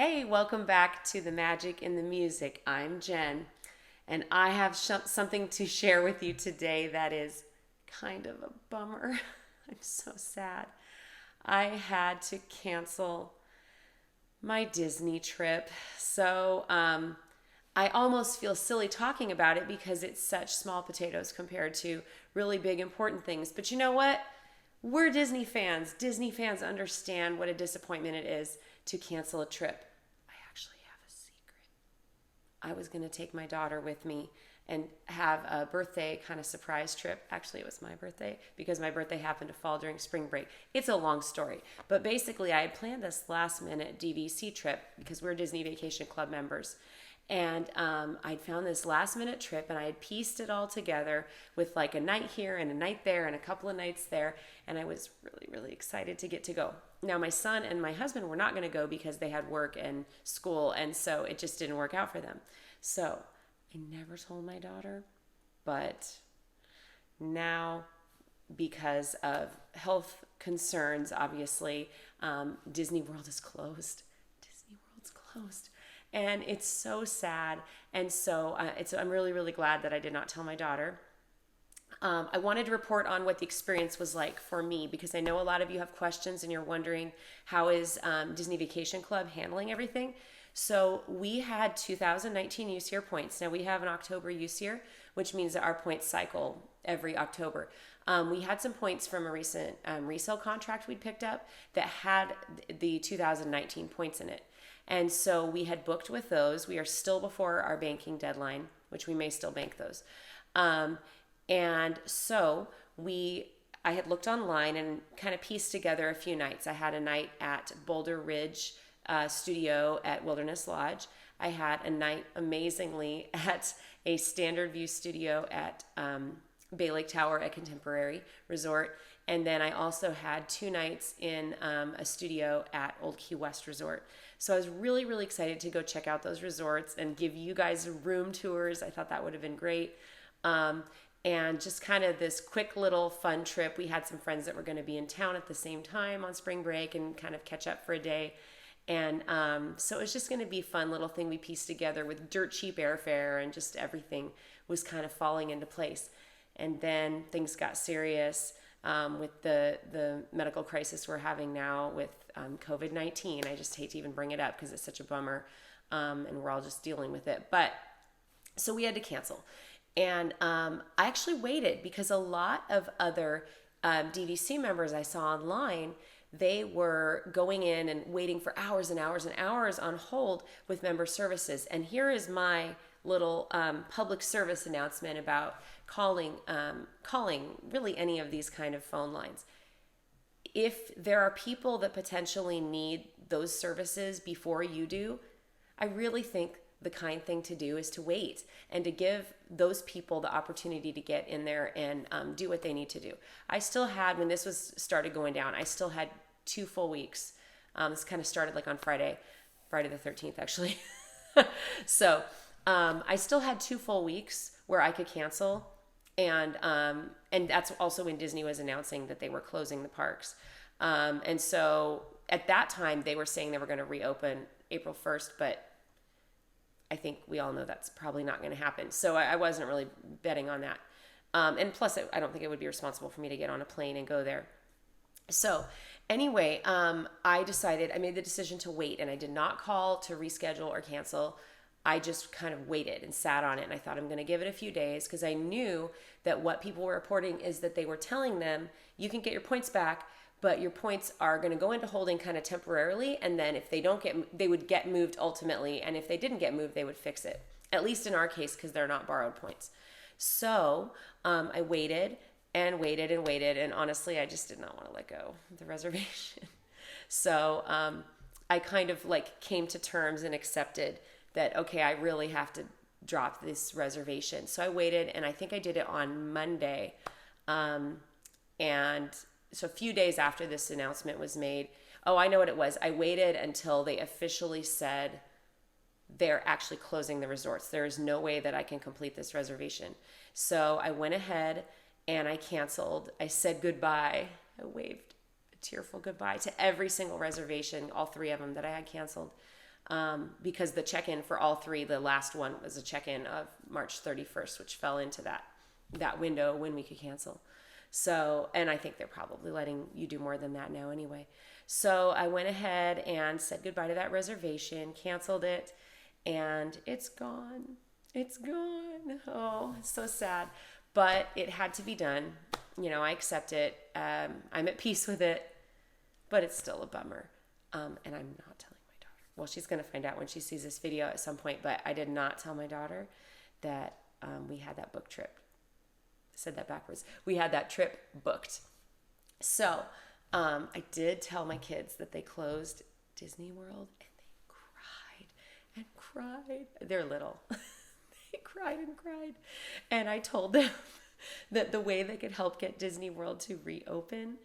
Hey, welcome back to the Magic in the Music. I'm Jen, and I have something to share with you today that is kind of a bummer. I'm so sad. I had to cancel my Disney trip. I almost feel silly talking about it because it's such small potatoes compared to really big, important things. But you know what? We're Disney fans. Disney fans understand what a disappointment it is to cancel a trip. I actually have a secret. I was going to take my daughter with me and have a birthday kind of surprise trip. Actually, it was my birthday because my birthday happened to fall during spring break. It's a long story. But basically, I had planned this last minute DVC trip because we're Disney Vacation Club members. And I'd found this last minute trip and I had pieced it all together with like a night here and a night there and a couple of nights there. And I was really, really excited to get to go. Now, my son and my husband were not going to go because they had work and school. And so it just didn't work out for them. So I never told my daughter. But now, because of health concerns, obviously, Disney World is closed. Disney World's closed. And it's so sad. And so I'm really, really glad that I did not tell my daughter. I wanted to report on what the experience was like for me because I know a lot of you have questions and you're wondering how is Disney Vacation Club handling everything. So we had 2019 use year points. Now we have an October use year, which means that our points cycle every October. We had some points from a recent resale contract we'd picked up that had the 2019 points in it. And so we had booked with those. We are still before our banking deadline, which we may still bank those. And so I had looked online and kind of pieced together a few nights. I had a night at Boulder Ridge Studio at Wilderness Lodge. I had a night, amazingly, at a Standard View Studio at Bay Lake Tower at Contemporary Resort. And then I also had 2 nights in a studio at Old Key West Resort. So I was really, really excited to go check out those resorts and give you guys room tours. I thought that would have been great. And just kind of this quick little fun trip. We had some friends that were going to be in town at the same time on spring break and kind of catch up for a day. And so it was just going to be a fun little thing we pieced together with dirt cheap airfare and just everything was kind of falling into place. And then things got serious. With the medical crisis we're having now with COVID-19. I just hate to even bring it up because it's such a bummer, and we're all just dealing with it. But so we had to cancel. And I actually waited because a lot of other DVC members I saw online, they were going in and waiting for hours and hours and hours on hold with member services. And here is my little public service announcement about calling really any of these kind of phone lines. If there are people that potentially need those services before you do, I really think the kind thing to do is to wait and to give those people the opportunity to get in there and do what they need to do. I still had, when this was started going down, I still had 2 full weeks. This kind of started like on Friday the 13th actually. So I still had 2 full weeks where I could cancel. And that's also when Disney was announcing that they were closing the parks. And so at that time they were saying they were going to reopen April 1st, but I think we all know that's probably not going to happen. So I wasn't really betting on that. And plus I don't think it would be responsible for me to get on a plane and go there. So anyway, I made the decision to wait and I did not call to reschedule or cancel. I just kind of waited and sat on it. And I thought I'm going to give it a few days because I knew that what people were reporting is that they were telling them you can get your points back, but your points are going to go into holding kind of temporarily. And then if they don't they would get moved ultimately. And if they didn't get moved, they would fix it. At least in our case, because they're not borrowed points. So I waited and waited and waited. And honestly, I just did not want to let go of the reservation. So I kind of like came to terms and accepted that, okay, I really have to drop this reservation. So I waited, and I think I did it on Monday. And so a few days after this announcement was made, I know what it was. I waited until they officially said they're actually closing the resorts. There is no way that I can complete this reservation. So I went ahead and I canceled. I said goodbye. I waved a tearful goodbye to every single reservation, all 3 of them that I had canceled. because the check-in for all three, the last one was a check-in of March 31st, which fell into that window when we could cancel. So, and I think they're probably letting you do more than that now anyway. So I went ahead and said goodbye to that reservation, canceled it, and it's gone. It's gone. Oh, it's so sad. But it had to be done. I accept it. I'm at peace with it, but it's still a bummer. And I'm not telling my daughter. Well, she's going to find out when she sees this video at some point, but I did not tell my daughter that we had that book trip. I said that backwards. We had that trip booked. So I did tell my kids that they closed Disney World, and they cried and cried. They're little. They cried and cried. And I told them that the way they could help get Disney World to reopen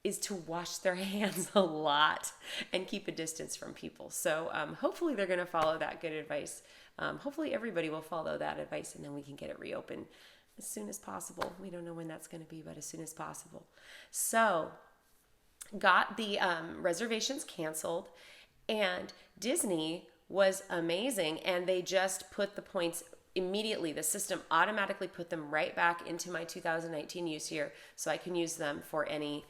is to wash their hands a lot and keep a distance from people. So hopefully they're going to follow that good advice. Hopefully everybody will follow that advice, and then we can get it reopened as soon as possible. We don't know when that's going to be, but as soon as possible. So got the reservations canceled, and Disney was amazing, and they just put the points immediately. The system automatically put them right back into my 2019 use year, so I can use them for any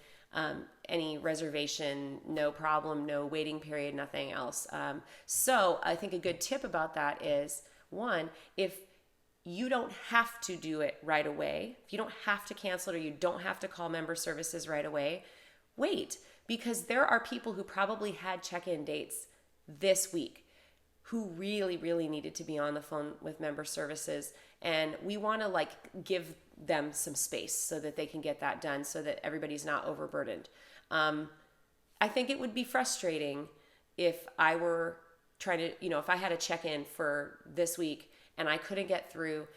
reservation, no problem, no waiting period, nothing else. So I think a good tip about that is, one, if you don't have to do it right away, if you don't have to cancel it, or you don't have to call member services right away, wait, because there are people who probably had check-in dates this week who really, really needed to be on the phone with member services. And we want to give them some space so that they can get that done, so that everybody's not overburdened. I think it would be frustrating if I were trying to, if I had a check-in for this week and I couldn't get through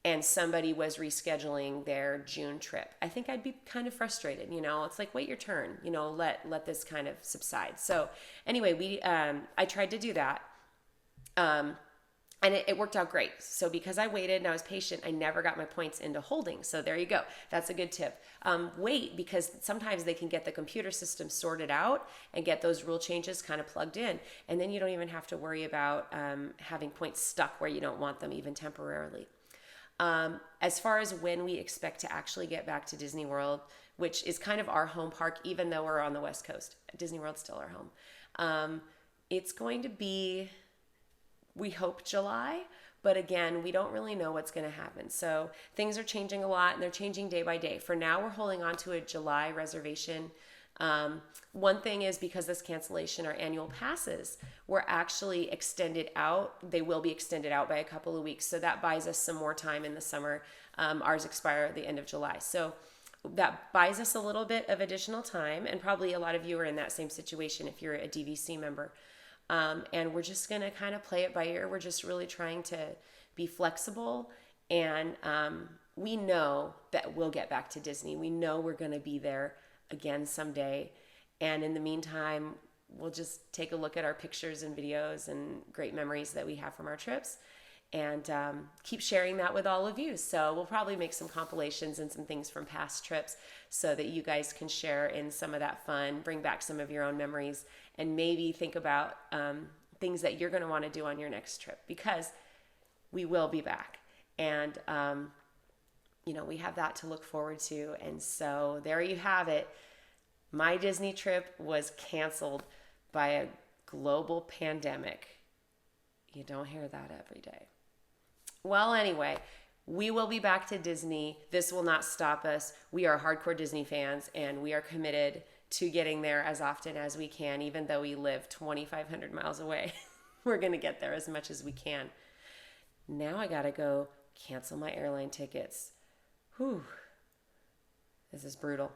and somebody was rescheduling their June trip. I think I'd be kind of frustrated. It's like, wait your turn, let this kind of subside. So anyway, I tried to do that. And it worked out great. So because I waited and I was patient, I never got my points into holding. So there you go. That's a good tip. Wait, because sometimes they can get the computer system sorted out and get those rule changes kind of plugged in. And then you don't even have to worry about having points stuck where you don't want them, even temporarily. As far as when we expect to actually get back to Disney World, which is kind of our home park, even though we're on the West Coast, Disney World's still our home. It's going to be, we hope, July, but again, we don't really know what's going to happen. So things are changing a lot, and they're changing day by day. For now, we're holding on to a July reservation. One thing is, because this cancellation, our annual passes were actually extended out. They will be extended out by a couple of weeks. So that buys us some more time in the summer. Ours expire at the end of July. So that buys us a little bit of additional time. And probably a lot of you are in that same situation if you're a DVC member. And we're just going to kind of play it by ear. We're just really trying to be flexible. And we know that we'll get back to Disney. We know we're going to be there again someday. And in the meantime, we'll just take a look at our pictures and videos and great memories that we have from our trips, and keep sharing that with all of you. So we'll probably make some compilations and some things from past trips so that you guys can share in some of that fun, bring back some of your own memories, and maybe think about things that you're going to want to do on your next trip, because we will be back. And, we have that to look forward to. And so there you have it. My Disney trip was canceled by a global pandemic. You don't hear that every day. Well, anyway, we will be back to Disney. This will not stop us. We are hardcore Disney fans, and we are committed to getting there as often as we can, even though we live 2,500 miles away. We're going to get there as much as we can. Now I got to go cancel my airline tickets. Whew. This is brutal.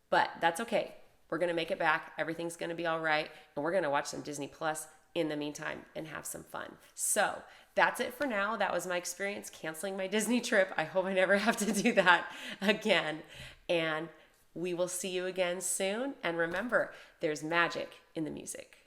But that's okay. We're going to make it back. Everything's going to be all right. And we're going to watch some Disney Plus in the meantime and have some fun. So that's it for now. That was my experience canceling my Disney trip. I hope I never have to do that again. And we will see you again soon. And remember, there's magic in the music.